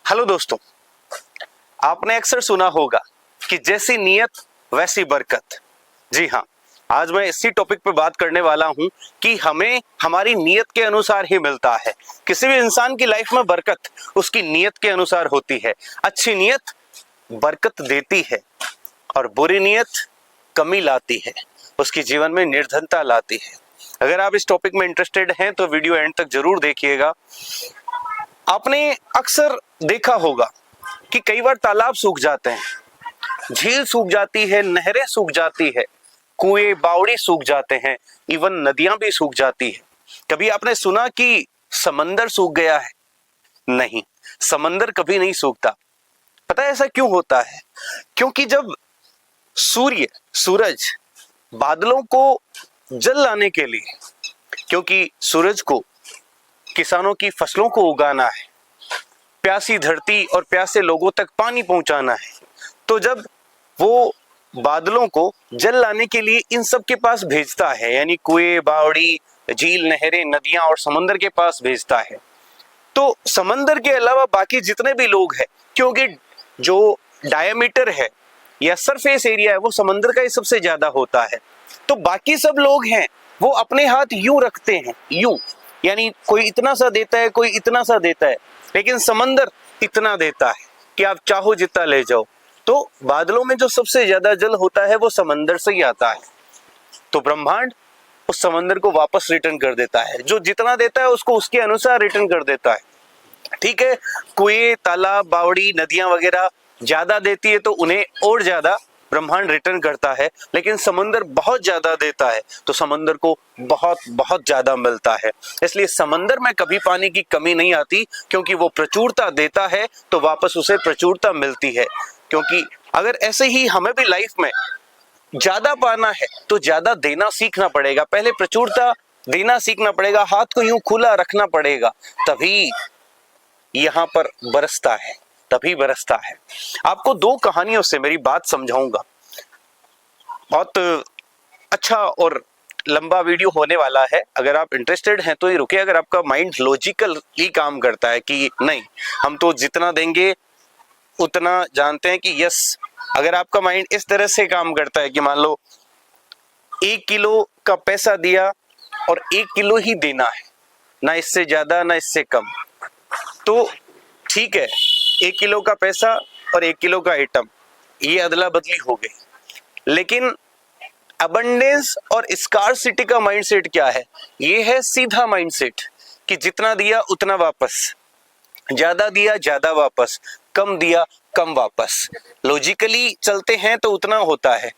Hello दोस्तों, आपने अक्सर सुना होगा कि जैसी नियत वैसी बरकत। जी हाँ, आज मैं इसी टॉपिक पर बात करने वाला हूं कि हमें हमारी नियत के अनुसार ही मिलता है। किसी भी इंसान की लाइफ में बरकत उसकी नियत के अनुसार होती है। अच्छी नियत बरकत देती है और बुरी नियत कमी लाती है, उसके जीवन में निर्धनता लाती है। अगर आप इस टॉपिक में इंटरेस्टेड हैं तो वीडियो एंड तक जरूर देखिएगा। आपने अक्सर देखा होगा कि कई बार तालाब सूख जाते हैं, झील सूख जाती है, नहरें सूख जाती है, कुएं बावड़ी सूख जाते हैं, इवन नदियां भी सूख जाती है। कभी आपने सुना कि समंदर सूख गया है? नहीं, समंदर कभी नहीं सूखता। पता है ऐसा क्यों होता है? क्योंकि जब सूरज बादलों को जल लाने के लिए, क्योंकि सूरज को किसानों की फसलों को उगाना है, प्यासी धरती और प्यासे लोगों तक पानी पहुंचाना है, तो जब वो बादलों को जल लाने के लिए इन सब के पास भेजता है, यानी कुएं बावड़ी झील नहरें नदियां और समंदर के पास भेजता है, तो समंदर के अलावा बाकी जितने भी लोग हैं, क्योंकि जो डायमीटर है या सरफेस एरिया है वो समंदर का ही सबसे ज्यादा होता है, तो बाकी सब लोग हैं वो अपने हाथ यूं रखते हैं, यूं, यानी कोई इतना सा देता है, कोई इतना सा देता है, लेकिन समंदर इतना देता है कि आप चाहो जितना ले जाओ। तो बादलों में जो सबसे ज्यादा जल होता है वो समंदर से ही आता है, तो ब्रह्मांड उस समंदर को वापस रिटर्न कर देता है, जो जितना देता है उसको उसके अनुसार रिटर्न कर देता है। ठीक है, कुएं तालाब बावड़ी नदियां वगैरह ज्यादा देती है तो उन्हें और ज्यादा ब्रह्मांड रिटर्न करता है, लेकिन समंदर बहुत ज्यादा देता है तो समंदर को बहुत बहुत ज्यादा मिलता है। इसलिए समंदर में कभी पानी की कमी नहीं आती, क्योंकि वो प्रचुरता देता है तो वापस उसे प्रचुरता मिलती है। क्योंकि अगर ऐसे ही हमें भी लाइफ में ज्यादा पाना है तो ज्यादा देना सीखना पड़ेगा, पहले प्रचुरता देना सीखना पड़ेगा, हाथ को यूं खुला रखना पड़ेगा, तभी यहां पर बरसता है, तभी बरसता है। आपको दो कहानियों से मेरी बात समझाऊंगा। बहुत अच्छा और लंबा वीडियो होने वाला है, अगर आप इंटरेस्टेड हैं तो ये रुके। अगर आपका माइंड लॉजिकली काम करता है कि नहीं हम तो जितना देंगे उतना जानते हैं कि यस, अगर आपका माइंड इस तरह से काम करता है कि मान लो 1 किलो का पैसा दिया और 1 किलो ही देना है, ना इससे ज्यादा ना इससे कम, तो ठीक है, 1 किलो का पैसा और 1 किलो का आइटम, ये अदला बदली हो गई। लेकिन अबंडेंस और स्कार्सिटी का माइंडसेट क्या है? ये है सीधा माइंडसेट कि जितना दिया उतना वापस, ज्यादा दिया ज्यादा वापस, कम दिया कम वापस। लॉजिकली चलते हैं तो उतना होता है।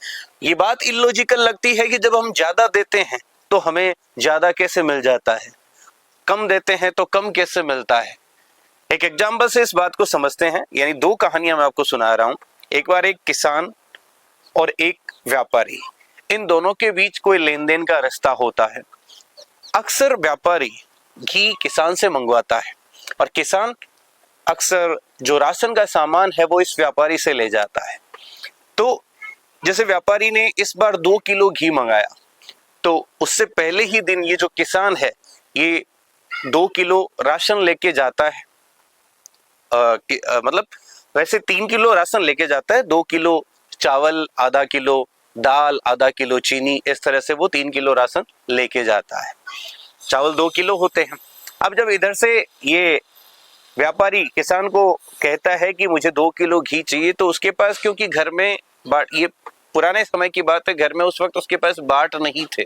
ये बात इलॉजिकल लगती है कि जब हम ज्यादा देते हैं तो हमें ज्यादा कैसे मिल जाता है, कम देते हैं तो कम कैसे मिलता है। एक एग्जाम्पल से इस बात को समझते हैं, यानी दो कहानियां मैं आपको सुना रहा हूं। एक बार एक किसान और एक व्यापारी, इन दोनों के बीच कोई लेन देन का रास्ता होता है। अक्सर व्यापारी घी किसान से मंगवाता है और किसान अक्सर जो राशन का सामान है वो इस व्यापारी से ले जाता है। तो जैसे व्यापारी ने इस बार 2 किलो घी मंगाया, तो उससे पहले ही दिन ये जो किसान है ये 2 किलो राशन लेके जाता है। मतलब वैसे 3 किलो राशन लेके जाता है, 2 किलो चावल, आधा किलो दाल, आधा किलो चीनी, इस तरह से वो 3 किलो राशन लेके जाता है। चावल 2 किलो होते हैं। अब जब इधर से ये व्यापारी किसान को कहता है कि मुझे 2 किलो घी चाहिए, तो उसके पास, क्योंकि घर में बाट, ये पुराने समय की बात है, घर में उस वक्त उसके पास बाट नहीं थे,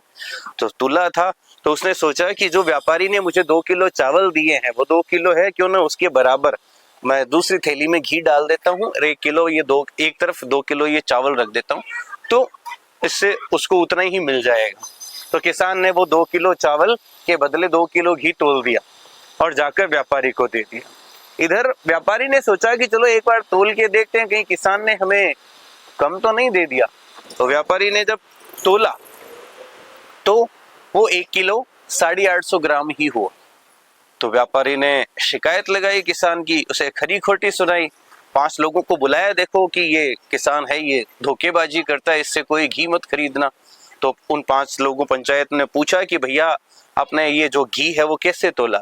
तो तुला था, तो उसने सोचा कि जो व्यापारी ने मुझे 2 किलो चावल दिए हैं वो 2 किलो है, क्यों ना उसके बराबर मैं दूसरी थैली में घी डाल देता हूँ और 1 किलो ये एक तरफ 2 किलो ये चावल रख देता हूँ, तो इससे उसको उतना ही मिल जाएगा। तो किसान ने वो 2 किलो चावल के बदले 2 किलो घी तोल दिया और जाकर व्यापारी को दे दिया। इधर व्यापारी ने सोचा कि चलो एक बार तोल के देखते हैं, कहीं किसान ने हमें कम तो नहीं दे दिया। तो व्यापारी ने जब तोला तो वो 1 किलो 850 ग्राम ही हुआ। तो व्यापारी ने शिकायत लगाई किसान की, उसे खरी खोटी सुनाई, 5 लोगों को बुलाया, देखो कि ये किसान है, ये धोखेबाजी करता है, इससे कोई घी मत खरीदना। तो उन 5 लोगों पंचायत ने पूछा कि भैया आपने ये जो घी है वो कैसे तोला?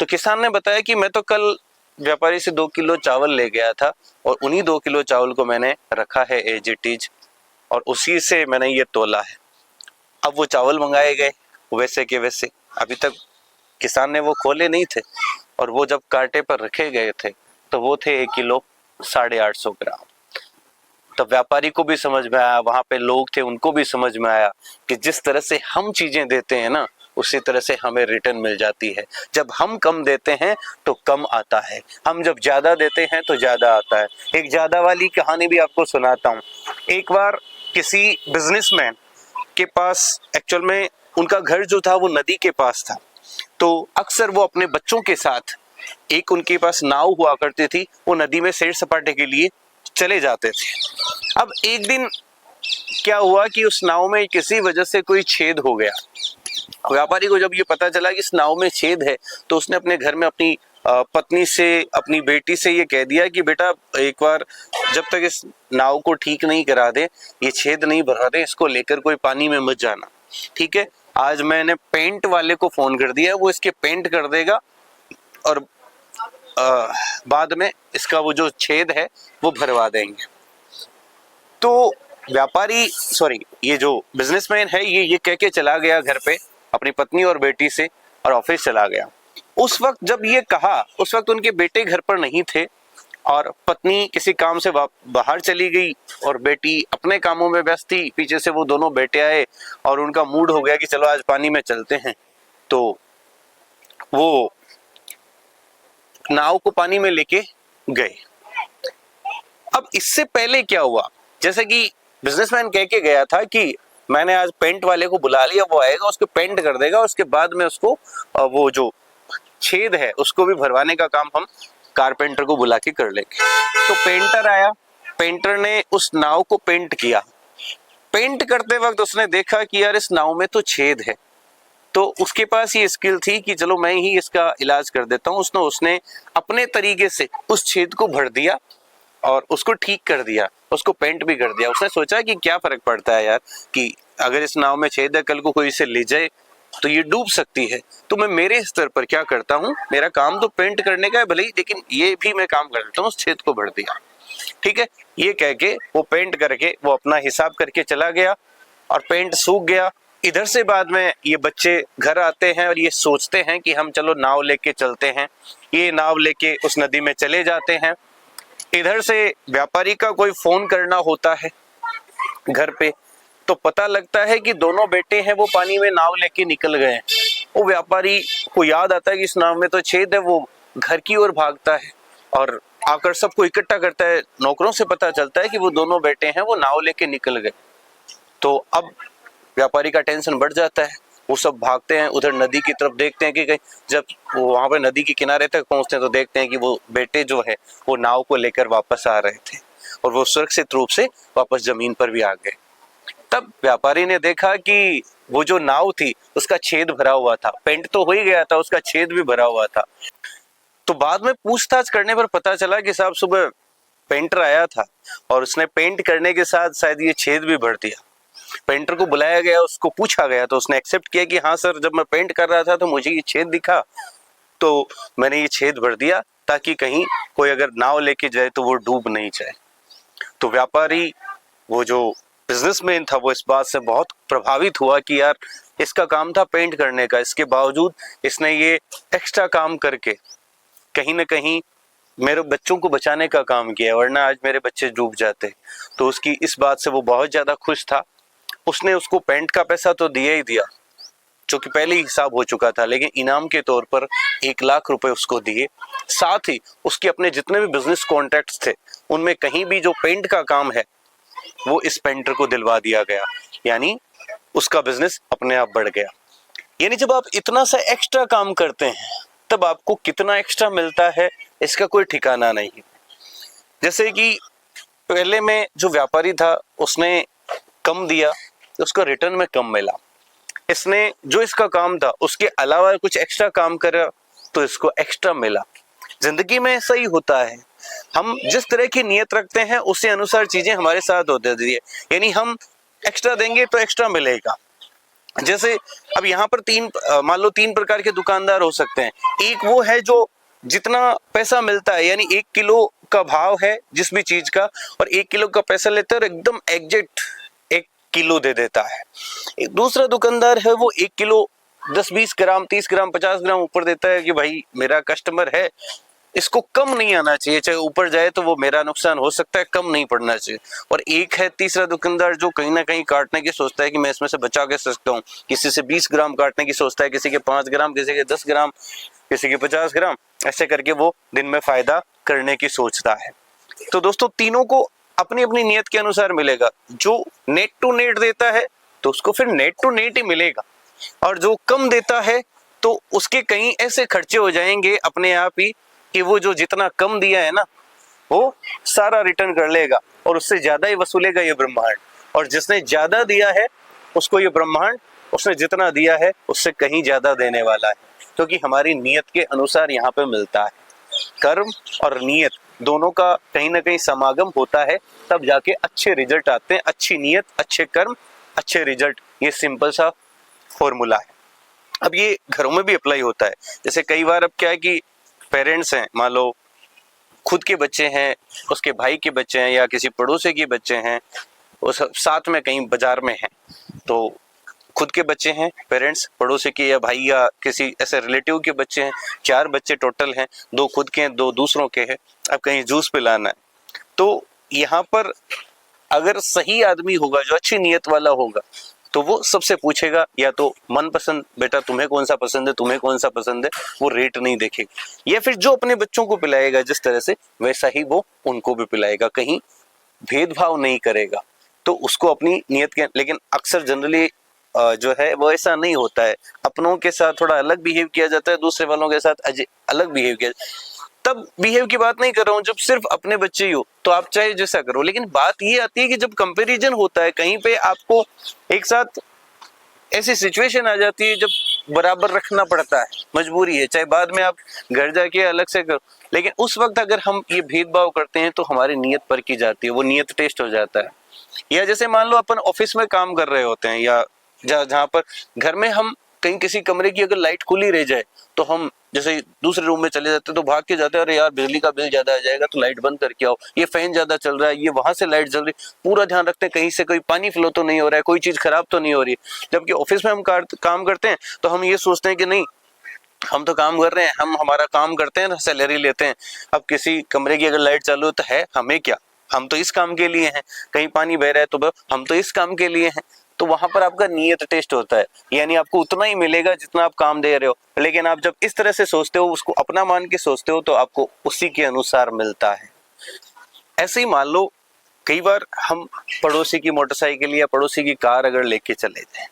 तो किसान ने बताया कि मैं तो कल व्यापारी से 2 किलो चावल ले गया था और उन्हीं 2 किलो चावल को मैंने रखा है एज इट इज और उसी से मैंने ये तोला है। अब वो चावल मंगाए गए वैसे के वैसे, अभी तक किसान ने वो खोले नहीं थे और वो जब कांटे पर रखे गए थे तो वो थे 1 किलो 850 ग्राम। तब व्यापारी को भी समझ में आया, वहां पे लोग थे उनको भी समझ में आया कि जिस तरह से हम चीजें देते हैं ना उसी तरह से हमें रिटर्न मिल जाती है। जब हम कम देते हैं तो कम आता है, हम जब ज्यादा देते हैं तो ज्यादा आता है। एक ज्यादा वाली कहानी भी आपको सुनाता हूँ। एक बार किसी बिजनेसमैन के पास, एक्चुअल में उनका घर जो था वो नदी के पास था, तो अक्सर वो अपने बच्चों के साथ, एक उनके पास नाव हुआ करती थी, वो नदी में सैर सपाटे के लिए चले जाते थे। अब एक दिन क्या हुआ कि उस नाव में किसी वजह से कोई छेद हो गया। व्यापारी को जब ये पता चला कि इस नाव में छेद है तो उसने अपने घर में अपनी पत्नी से, अपनी बेटी से ये कह दिया कि बेटा एक बार जब तक इस नाव को ठीक नहीं करा दे, ये छेद नहीं भरा दे, इसको लेकर कोई पानी में मत जाना, ठीक है। आज मैंने पेंट वाले को फोन कर दिया, वो इसके पेंट कर देगा और बाद में इसका वो जो छेद है वो भरवा देंगे। तो व्यापारी, सॉरी, ये जो बिजनेसमैन है ये कह के चला गया घर पे अपनी पत्नी और बेटी से और ऑफिस चला गया। उस वक्त जब ये कहा उस वक्त उनके बेटे घर पर नहीं थे और पत्नी किसी काम से बाहर चली गई और बेटी अपने कामों में व्यस्त थी। पीछे से वो दोनों बेटे आए और उनका मूड हो गया कि चलो आज पानी में चलते हैं, तो वो नाव को पानी में लेके गए। अब इससे पहले क्या हुआ, जैसे कि बिजनेसमैन कह के गया था कि मैंने आज पेंट वाले को बुला लिया, वो आएगा उसको पेंट कर देगा, उसके बाद में उसको वो जो छेद है उसको भी भरवाने का काम हम कारपेंटर को बुला के कर लेंगे। तो पेंटर आया, पेंटर ने उस नाव को पेंट किया। पेंट करते वक्त उसने देखा कि यार इस नाव में तो छेद है, तो उसके पास ये स्किल थी कि चलो मैं ही इसका इलाज कर देता हूँ। उसने अपने तरीके से उस छेद को भर दिया और उसको ठीक कर दिया, उसको पेंट भी कर दिया। उसने सोचा कि क्या फर्क पड़ता है यार, कि अगर इस नाव में छेद है, कल को कोई इसे ले जाए तो ये डूब सकती है, तो मैं मेरे स्तर पर क्या करता हूँ, मेरा काम तो पेंट करने का है भले ही, लेकिन ये भी मैं काम कर लेता हूँ, उस छेद को भर दिया, ठीक है। ये कह के वो पेंट करके वो अपना हिसाब करके चला गया और पेंट सूख गया। इधर से बाद में ये बच्चे घर आते हैं और ये सोचते हैं कि हम चलो नाव लेके चलते हैं। ये नाव लेके उस नदी में चले जाते हैं। इधर से व्यापारी का कोई फोन करना होता है घर पे, तो पता लगता है कि दोनों बेटे हैं वो पानी में नाव लेके निकल गए हैं। वो व्यापारी को याद आता है कि इस नाव में तो छेद है, वो घर की ओर भागता है और आकर सबको इकट्ठा करता है। नौकरों से पता चलता है कि वो दोनों बेटे हैं वो नाव लेके निकल गए। तो अब व्यापारी का टेंशन बढ़ जाता है, वो सब भागते हैं उधर नदी की तरफ, देखते हैं कि कहीं, जब वो वहां पे नदी के किनारे तक पहुंचते हैं तो देखते हैं कि वो बेटे जो है वो नाव को लेकर वापस आ रहे थे और वो सुरक्षित रूप से वापस जमीन पर भी आ गए। तब व्यापारी ने देखा कि वो जो नाव थी उसका छेद भरा हुआ था, पेंट तो हो ही गया था, उसका छेद भी भरा हुआ था। तो बाद में पूछताछ करने पर पता चला कि साहब सुबह पेंटर आया था और उसने पेंट करने के साथ शायद ये छेद भी भर दिया। पेंटर को बुलाया गया, उसको पूछा गया तो उसने एक्सेप्ट किया कि हाँ सर, जब मैं पेंट कर रहा था तो मुझे ये छेद दिखा तो मैंने ये छेद भर दिया ताकि कहीं कोई अगर नाव लेके जाए तो वो डूब नहीं जाए। तो व्यापारी, वो जो बिजनेसमैन था, वो इस बात से बहुत प्रभावित हुआ कि यार इसका काम था पेंट करने का, इसके बावजूद इसने ये एक्स्ट्रा काम करके कहीं ना कहीं मेरे बच्चों को बचाने का काम किया, वरना आज मेरे बच्चे डूब जाते। तो उसकी इस बात से वो बहुत ज्यादा खुश था। उसने उसको पेंट का पैसा तो दिया ही दिया, जो कि पहले ही हिसाब हो चुका था, लेकिन इनाम के तौर पर 1 लाख रुपए उसको दिए। साथ ही उसके अपने जितने भी बिजनेस कॉन्ट्रैक्ट्स थे उनमें कहीं भी जो पेंट का काम है वो इस पेंटर को दिलवा दिया गया, यानी उसका बिजनेस अपने आप बढ़ गया। यानी जब आप इतना सा एक्स्ट्रा काम करते हैं तब आपको कितना एक्स्ट्रा मिलता है इसका कोई ठिकाना नहीं। जैसे कि पहले में जो व्यापारी था उसने कम दिया तो उसको रिटर्न में कम मिला, इसने जो इसका काम था उसके अलावा कुछ एक्स्ट्रा काम करा तो इसको एक्स्ट्रा मिला। जिंदगी में ऐसा ही होता है, हम जिस तरह की नियत रखते हैं उसी अनुसार चीजें हमारे साथ होती है, यानी हम एक्स्ट्रा देंगे तो एक्स्ट्रा मिलेगा। जैसे अब यहाँ पर मान लो 3 प्रकार के दुकानदार हो सकते हैं। एक वो है जो जितना पैसा मिलता है, यानी 1 किलो का भाव है जिस भी चीज का, और 1 किलो का पैसा लेता है और एकदम एग्जैक्ट 1 किलो दे देता है। एक दूसरा दुकानदार है, वो 1 किलो 10-20 ग्राम 30 ग्राम 50 ग्राम ऊपर देता है कि भाई मेरा कस्टमर है, इसको कम नहीं आना चाहिए, चाहे ऊपर जाए तो वो मेरा नुकसान हो सकता है, कम नहीं पड़ना चाहिए। और एक है तीसरा दुकानदार जो कहीं ना कहीं काटने की सोचता है कि मैं इसमें से बचा के सकता हूँ, किसी से 20 ग्राम काटने की सोचता है, किसी के 5 ग्राम, किसी के 10 ग्राम, किसी के 50 ग्राम, ऐसे करके वो दिन में फायदा करने की सोचता है। तो दोस्तों तीनों को अपनी अपनी नियत के अनुसार मिलेगा। जो नेट टू नेट देता है तो उसको फिर नेट टू नेट ही मिलेगा, और जो कम देता है तो उसके कहीं ऐसे खर्चे हो जाएंगे अपने आप ही कि वो जो जितना कम दिया है ना वो सारा रिटर्न कर लेगा और उससे ज्यादा ही वसूलेगा ये ब्रह्मांड। और जिसने ज्यादा दिया है उसको ये ब्रह्मांड उसने जितना दिया है उससे कहीं ज्यादा देने वाला है, क्योंकि हमारी नियत के अनुसार यहाँ पे मिलता है। कर्म और नियत दोनों का कहीं ना कहीं समागम होता है, तब जाके अच्छे रिजल्ट आते हैं। अच्छी नियत, अच्छे कर्म, अच्छे रिजल्ट, ये सिंपल सा फॉर्मूला है। अब ये घरों में भी अप्लाई होता है। जैसे कई बार अब क्या है कि पेरेंट्स हैं, मान लो खुद के बच्चे हैं, उसके भाई के बच्चे हैं, या किसी पड़ोसी के बच्चे हैं, वो सब साथ में कहीं बाजार में हैं, तो खुद के बच्चे हैं, पेरेंट्स, पड़ोसी के या भाई या किसी ऐसे रिलेटिव के बच्चे हैं, 4 बच्चे टोटल हैं, 2 खुद के हैं, 2 दूसरों के हैं। अब कहीं जूस पिलाना है, तो यहाँ पर अगर सही आदमी होगा, जो अच्छी नियत वाला होगा, तो वो सबसे पूछेगा या तो मनपसंद, बेटा तुम्हें कौन सा पसंद है, तुम्हें कौन सा पसंद है, वो रेट नहीं देखेगा, या फिर जो अपने बच्चों को पिलाएगा जिस तरह से वैसा ही वो उनको भी पिलाएगा, कहीं भेदभाव नहीं करेगा। तो उसको अपनी नियत के, लेकिन अक्सर जनरली जो है वो ऐसा नहीं होता है, अपनों के साथ थोड़ा अलग बिहेव किया जाता है, दूसरे वालों के साथ अलग बिहेव किया। तब बिहेव की बात नहीं कर रहा हूँ, जब सिर्फ अपने बच्चे ही हो तो आप चाहे जैसा करो, लेकिन बात ये आती है कि जब कंपैरिजन होता है कहीं पे, आपको एक साथ ऐसी सिचुएशन आ जाती है जब बराबर रखना पड़ता है, मजबूरी है, चाहे बाद में आप घर जाके अलग से करो, लेकिन उस वक्त अगर हम ये भेदभाव करते हैं तो हमारी नियत परखी जाती है, वो नियत टेस्ट हो जाता है। या जैसे मान लो अपन ऑफिस में काम कर रहे होते हैं, या जहाँ पर घर में हम कहीं किसी कमरे की अगर लाइट खुली रह जाए तो हम जैसे दूसरे रूम में चले जाते हैं, तो भाग के जाते हैं, अरे यार बिजली का बिल ज्यादा आ जाएगा तो लाइट बंद करके आओ, ये फैन ज्यादा चल रहा है, ये वहां से लाइट जल रही, पूरा ध्यान रखते हैं कहीं से कोई पानी फ्लो तो नहीं हो रहा है, कोई चीज खराब तो नहीं हो रही है। जबकि ऑफिस में हम काम करते हैं तो हम ये सोचते हैं कि नहीं, हम तो काम कर रहे हैं, हम हमारा काम करते हैं, सैलरी लेते हैं, अब किसी कमरे की अगर लाइट चालू तो है हमें क्या, हम तो इस काम के लिए हैं, कहीं पानी बह रहा है तो हम तो इस काम के लिए हैं। तो वहां पर आपका नियत टेस्ट होता है, यानी आपको उतना ही मिलेगा जितना आप काम दे रहे हो, लेकिन आप जब इस तरह से सोचते हो, उसको अपना मान के सोचते हो, तो आपको उसी के अनुसार मिलता है। ऐसे ही मान लो कई बार हम पड़ोसी की मोटरसाइकिल या पड़ोसी की कार अगर लेके चले जाए,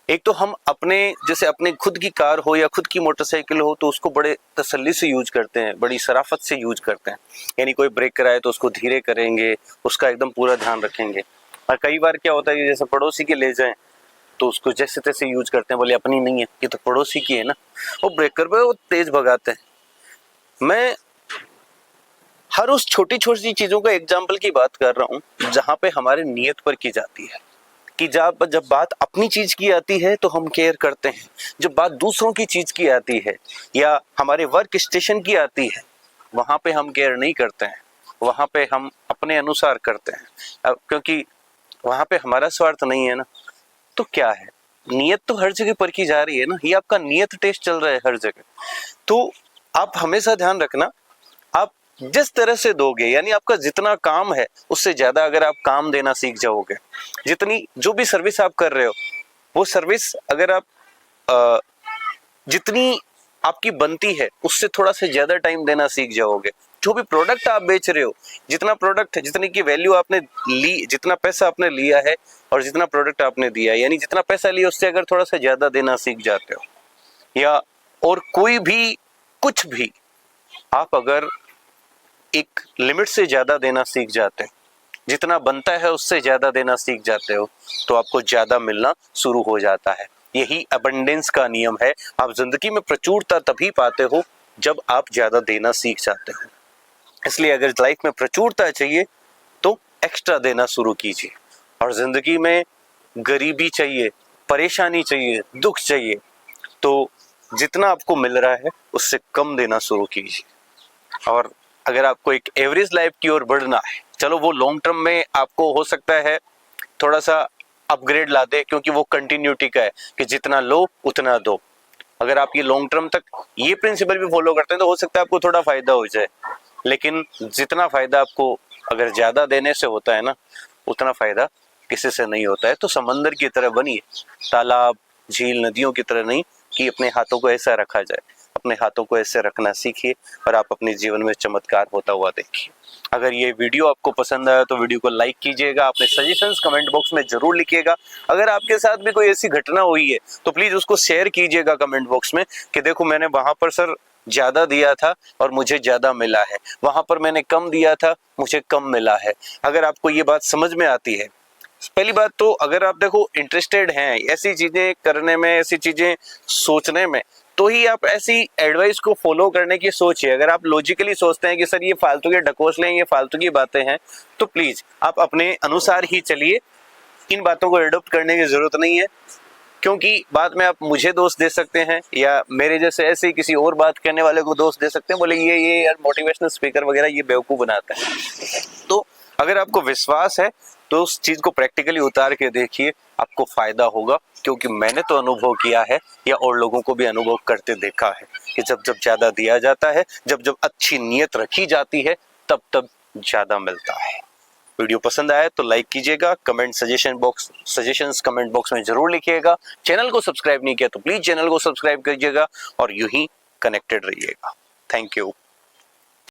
एक तो हम अपने जैसे अपने खुद की कार हो या खुद की मोटरसाइकिल हो तो उसको बड़े तसल्ली से यूज करते हैं, बड़ी शराफत से यूज करते हैं, यानी कोई ब्रेक कराए तो उसको धीरे करेंगे, उसका एकदम पूरा ध्यान रखेंगे। और कई बार क्या होता है कि जैसे पड़ोसी के ले जाएं तो उसको जैसे तैसे यूज करते हैं, बोले अपनी नहीं है, ये तो पड़ोसी की है ना, वो ब्रेकर पे वो तेज भगाते हैं। मैं हर उस छोटी छोटी चीजों का एग्जाम्पल की बात कर रहा हूँ जहां पे हमारे नियत पर की जाती है, कि जब बात अपनी चीज की आती है तो हम केयर करते हैं, जब बात दूसरों की चीज की आती है या हमारे वर्क स्टेशन की आती है वहां पे हम केयर नहीं करते हैं, वहां पे हम अपने अनुसार करते हैं, क्योंकि वहां पे हमारा स्वार्थ नहीं है ना। तो क्या है, नियत तो हर जगह परखी जा रही है ना, ये आपका नियत टेस्ट चल रहा है हर जगह। तो आप हमेशा ध्यान रखना, आप जिस तरह से दोगे, यानी आपका जितना काम है उससे ज्यादा अगर आप काम देना सीख जाओगे, जितनी जो भी सर्विस आप कर रहे हो वो सर्विस अगर आप जितनी आपकी बनती है उससे थोड़ा सा ज्यादा टाइम देना सीख जाओगे, जो भी प्रोडक्ट आप बेच रहे हो, जितना प्रोडक्ट है, जितनी की वैल्यू आपने ली, जितना पैसा आपने लिया है और जितना प्रोडक्ट आपने दिया, यानी जितना पैसा लिया उससे अगर थोड़ा सा ज्यादा देना सीख जाते हो, या और कोई भी कुछ भी आप अगर एक लिमिट से ज्यादा देना सीख जाते हो, जितना बनता है उससे ज्यादा देना सीख जाते हो, तो आपको ज्यादा मिलना शुरू हो जाता है। यही अबंडेंस का नियम है। आप जिंदगी में प्रचुरता तभी पाते हो जब आप ज्यादा देना सीख जाते हो। इसलिए अगर लाइफ में प्रचुरता चाहिए तो एक्स्ट्रा देना शुरू कीजिए, और जिंदगी में गरीबी चाहिए, परेशानी चाहिए, दुख चाहिए, तो जितना आपको मिल रहा है उससे कम देना शुरू कीजिए। और अगर आपको एक एवरेज लाइफ की ओर बढ़ना है, चलो वो लॉन्ग टर्म में आपको हो सकता है थोड़ा सा अपग्रेड ला दे, क्योंकि वो कंटिन्यूटी का है कि जितना लो उतना दो। अगर आप ये लॉन्ग टर्म तक ये प्रिंसिपल भी फॉलो करते हैं तो हो सकता है आपको थोड़ा फायदा हो जाए, लेकिन जितना फायदा आपको अगर ज्यादा देने से होता है ना, उतना फायदा किसी से नहीं होता है। तो समंदर की तरह बनिए, तालाब झील नदियों की तरह नहीं कि अपने हाथों को ऐसा रखा जाए। अपने हाथों को ऐसे रखना सीखिए और आप अपने जीवन में चमत्कार होता हुआ देखिए। अगर ये वीडियो आपको पसंद आया तो वीडियो को लाइक कीजिएगा, अपने सजेशंस कमेंट बॉक्स में जरूर लिखिएगा। अगर आपके साथ भी कोई ऐसी घटना हुई है तो प्लीज उसको शेयर कीजिएगा कमेंट बॉक्स में कि देखो मैंने वहां पर सर ज्यादा दिया था और मुझे ज्यादा मिला है, वहां पर मैंने कम दिया था मुझे कम मिला है। अगर आपको ये बात समझ में आती है, पहली बात तो अगर आप देखो इंटरेस्टेड हैं ऐसी चीजें करने में, ऐसी चीजें सोचने में, तो ही आप ऐसी एडवाइस को फॉलो करने की सोचिए। अगर आप लॉजिकली सोचते हैं कि सर ये फालतू के ढकोसले हैं, ये फालतू की बातें हैं, तो प्लीज आप अपने अनुसार ही चलिए। इन बातों को एडॉप्ट करने की जरूरत नहीं है, क्योंकि बाद में आप मुझे दोष दे सकते हैं या मेरे जैसे ऐसे ही किसी और बात करने वाले को दोष दे सकते हैं, बोले ये यार मोटिवेशनल स्पीकर वगैरह ये बेवकूफ बनाता है। तो अगर आपको विश्वास है तो उस चीज को प्रैक्टिकली उतार के देखिए, आपको फायदा होगा। क्योंकि मैंने तो अनुभव किया है या और लोगों को भी अनुभव करते देखा है कि जब जब ज्यादा दिया जाता है, जब जब अच्छी नीयत रखी जाती है, तब तब ज्यादा मिलता है। वीडियो पसंद आया तो लाइक कीजिएगा, सजेशंस कमेंट बॉक्स में जरूर लिखिएगा। चैनल को सब्सक्राइब नहीं किया तो प्लीज चैनल को सब्सक्राइब कीजिएगा और यूं ही कनेक्टेड रहिएगा। Thank you.